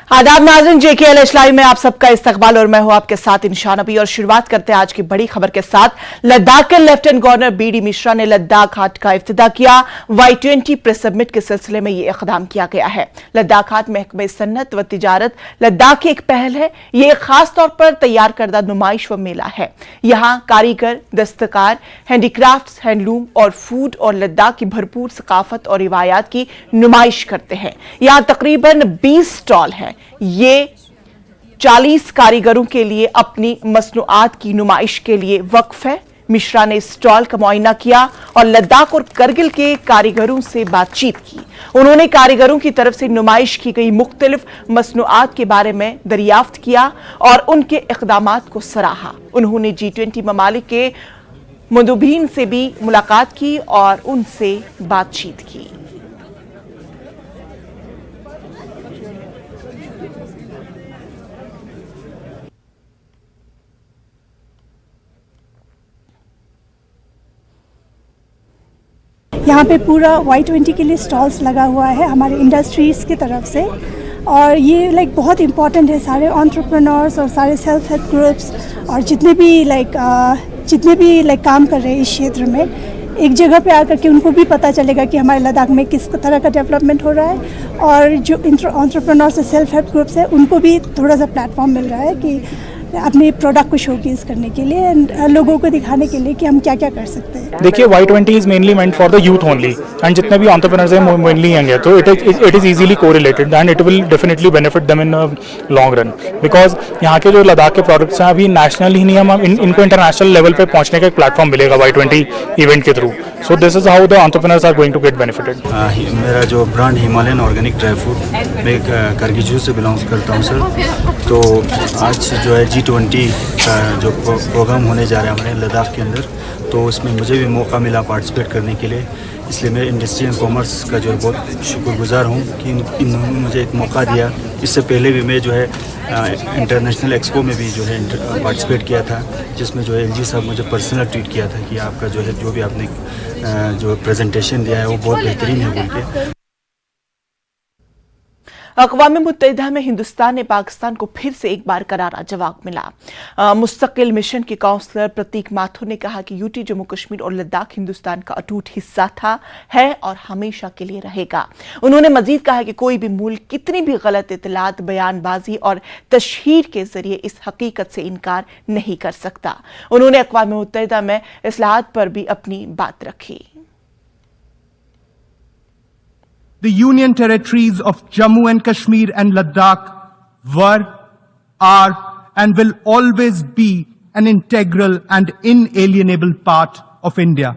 आदाब नाज़रीन, JKLH live में आप सबका इस्तकबाल और मैं हूं आपके साथ इंशान नबी। और शुरुआत करते हैं आज की बड़ी खबर के साथ। लद्दाख के लेफ्टिनेंट गवर्नर BD मिश्रा ने लद्दाख हाट का इफ्तिताह किया। Y20 प्रेस समिट के सिलसिले में यह इक़दाम किया गया है। लद्दाख हाट महकमे सन्नत व तिजारत लद्दाख की एक पहल है। यह एक खास तौर पर तैयार करदा नुमाइश व मेला है। यहाँ कारीगर, दस्तकार, हैंडीक्राफ्ट, हैंडलूम और फूड और लद्दाख की भरपूर सकाफत और रिवायात की नुमाइश करते हैं। यहाँ तकरीबन 20 स्टॉल है। ये 40 कारीगरों के लिए अपनी मसनूआत की नुमाइश के लिए वक्फ है। मिश्रा ने स्टॉल का मुआयना किया और लद्दाख और करगिल के कारीगरों से बातचीत की। उन्होंने कारीगरों की तरफ से नुमाइश की गई मुख्तलिफ मसनूआत के बारे में दरियाफ्त किया और उनके इक़दामात को सराहा। उन्होंने G20 ममालिक के मुंदुबीन से भी मुलाकात की और उनसे बातचीत की। यहाँ पे पूरा Y20 के लिए स्टॉल्स लगा हुआ है हमारे इंडस्ट्रीज़ की तरफ से। और ये बहुत इम्पॉर्टेंट है। सारे एंटरप्रेन्योर्स और सारे सेल्फ हेल्प ग्रुप्स और जितने भी काम कर रहे हैं इस क्षेत्र में, एक जगह पे आकर के उनको भी पता चलेगा कि हमारे लद्दाख में किस तरह का डेवलपमेंट हो रहा है। और जो एंटरप्रेन्योर्स और सेल्फ हेल्प ग्रुप्स है उनको भी थोड़ा सा प्लेटफॉर्म मिल रहा है कि अपने प्रोडक्ट को शोकेस करने के लिए एंड लोगों को दिखाने के लिए कि हम क्या क्या कर सकते हैं। देखिए, Y20 is mainly meant for the youth only and जितने भी एंटरप्रेन्योर्स हैं मेनली यंग है, तो it is easily correlated and it will definitely benefit them in long run. Because यहाँ के जो लद्दाख के प्रोडक्ट्स हैं अभी नेशनल ही नहीं, हम इनको इंटरनेशनल लेवल पे पहुँचने का एक प्लेटफॉर्म मिलेगा Y20 इवेंट के थ्रू। So this is how the entrepreneurs are going to get benefited. मेरा जो brand Himalayan organic dry fruit, मैं करगिल से बिलोंग्स करता हूँ सर। तो आज जो है G20 जो प्रोग्राम होने जा रहा है हमारे लद्दाख के अंदर, तो उसमें मुझे भी मौका मिला पार्टिसिपेट करने के लिए। इसलिए मैं इंडस्ट्री एंड कॉमर्स का जो है बहुत शुक्रगुजार हूँ कि इन्होंने मुझे एक मौका दिया। इससे पहले भी मैं जो है इंटरनेशनल एक्सपो में भी जो है पार्टिसिपेट किया था, जिसमें जो है LG साहब मुझे पर्सनल ट्रीट किया था कि आपका जो है जो भी आपने जो प्रेजेंटेशन दिया है वो बहुत बेहतरीन है बोल के। अक़वाम मुत्तहिदा में हिंदुस्तान ने पाकिस्तान को फिर से एक बार करारा जवाब मिला। मुस्तकिल मिशन के काउंसलर प्रतीक माथुर ने कहा कि यूटी, जम्मू कश्मीर और लद्दाख हिंदुस्तान का अटूट हिस्सा था, है और हमेशा के लिए रहेगा। उन्होंने मजीद कहा कि कोई भी मुल्क कितनी भी गलत इत्तलात, बयानबाजी और तशहीर के जरिए इस हकीकत से इनकार नहीं कर सकता। उन्होंने अक़वाम मुत्तहिदा में इस्लाहात पर भी अपनी बात रखी। The Union Territories of Jammu and Kashmir and Ladakh were, are, and will always be an integral and inalienable part of India.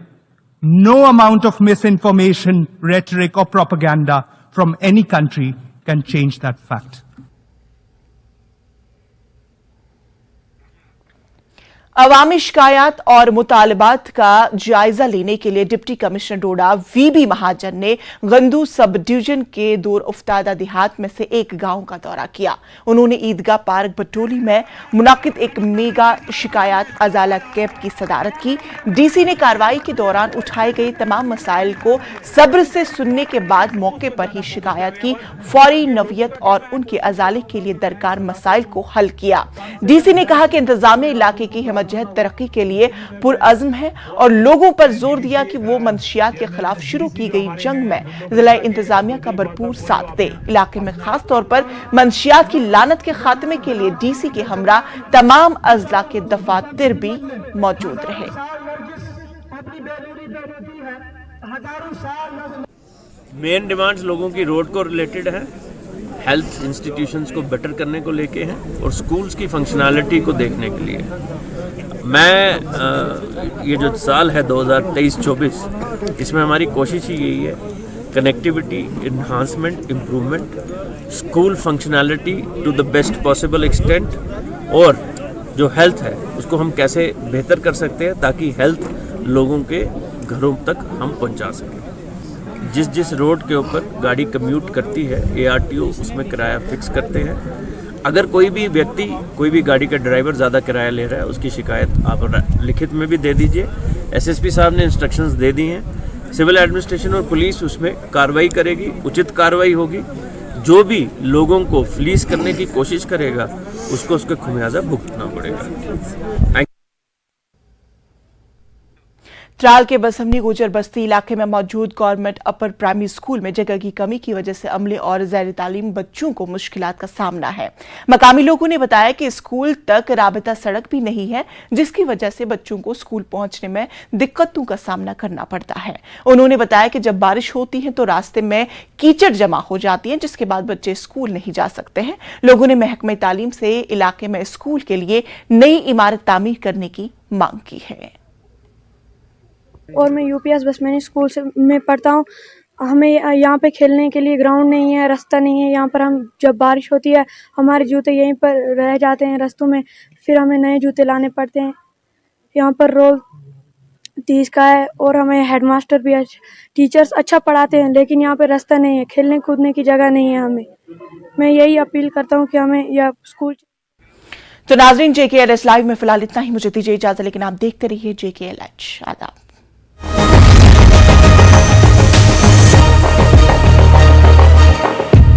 No amount of misinformation, rhetoric, or propaganda from any country can change that fact. अवामी शिकायत और मुतालबात का जायजा लेने के लिए deputy commissioner डोडा VB महाजन ने गंदू sub division के दूर उफ्तादा देहात में से एक गांव का दौरा किया। उन्होंने ईदगाह पार्क बटोली में मुनाकिद एक मेगा शिकायत अजाला कैंप की सदारत की। DC ने कार्रवाई के दौरान उठाए गए तमाम मसाइल को सब्र से सुनने के बाद मौके पर ही शिकायत की फौरी नवियत और उनके अजाले के लिए दरकार मसाइल को हल किया। DC ने कहा कि इंतजामिया इलाके की जहद तरक्की के लिए पुरअज़्म है और लोगों पर जोर दिया कि वो मंशियात के खिलाफ शुरू की गई जंग में जिला इंतजामिया का भरपूर साथ दे। इलाके में खास तौर पर मंशियात की लानत के खात्मे के लिए DC के हमरा तमाम अजला के दफातर भी मौजूद रहे। मेन डिमांड्स लोगों की रोड को रिलेटेड है, हेल्थ इंस्टीट्यूशंस को बेटर करने को लेके हैं और स्कूल्स की फंक्शनैलिटी को देखने के लिए। मैं ये जो साल है 2023-24, इसमें हमारी कोशिश ही यही है, connectivity, enhancement, improvement, school functionality to the best possible extent, और जो हेल्थ है उसको हम कैसे बेहतर कर सकते हैं ताकि हेल्थ लोगों के घरों तक हम पहुंचा सकें। जिस रोड के ऊपर गाड़ी कम्यूट करती है, ARTO उसमें किराया फिक्स करते हैं। अगर कोई भी व्यक्ति, कोई भी गाड़ी का ड्राइवर ज़्यादा किराया ले रहा है, उसकी शिकायत आप लिखित में भी दे दीजिए। SSP साहब ने इंस्ट्रक्शंस दे दी हैं। सिविल एडमिनिस्ट्रेशन और पुलिस उसमें कार्रवाई करेगी, उचित कार्रवाई होगी। जो भी लोगों को फ्लीस करने की कोशिश करेगा उसको उसका खुमियाजा भुगतना पड़ेगा। त्राल के बसमनी गुजर बस्ती इलाके में मौजूद गवर्नमेंट अपर प्राइमरी स्कूल में जगह की कमी की वजह से अमले और ज़ैर तालीम बच्चों को मुश्किलात का सामना है। मकामी लोगों ने बताया कि स्कूल तक राबता सड़क भी नहीं है, जिसकी वजह से बच्चों को स्कूल पहुंचने में दिक्कतों का सामना करना पड़ता है। उन्होंने बताया कि जब बारिश होती है तो रास्ते में कीचड़ जमा हो जाती है, जिसके बाद बच्चे स्कूल नहीं जा सकते हैं। लोगों ने महकमे तालीम से इलाके में स्कूल के लिए नई इमारत तामीर करने की मांग की है। और मैं यूपीएस बसमनी स्कूल में पढ़ता हूँ। हमें यहाँ पे खेलने के लिए ग्राउंड नहीं है, रास्ता नहीं है। यहाँ पर हम जब बारिश होती है हमारे जूते यहीं पर रह जाते हैं रास्तों में, फिर हमें नए जूते लाने पड़ते हैं। यहाँ पर रोल 30 का है और हमें हेडमास्टर भी टीचर्स अच्छा पढ़ाते हैं, लेकिन यहाँ पे रास्ता नहीं है, खेलने कूदने की जगह नहीं है हमें। मैं यही अपील करता हूँ कि हमें यह स्कूल। तो नाजरीन, JKLH लाइव में फिलहाल इतना ही। मुझे दीजिए इजाजत, लेकिन आप देखते रहिए JKLH। आदाब।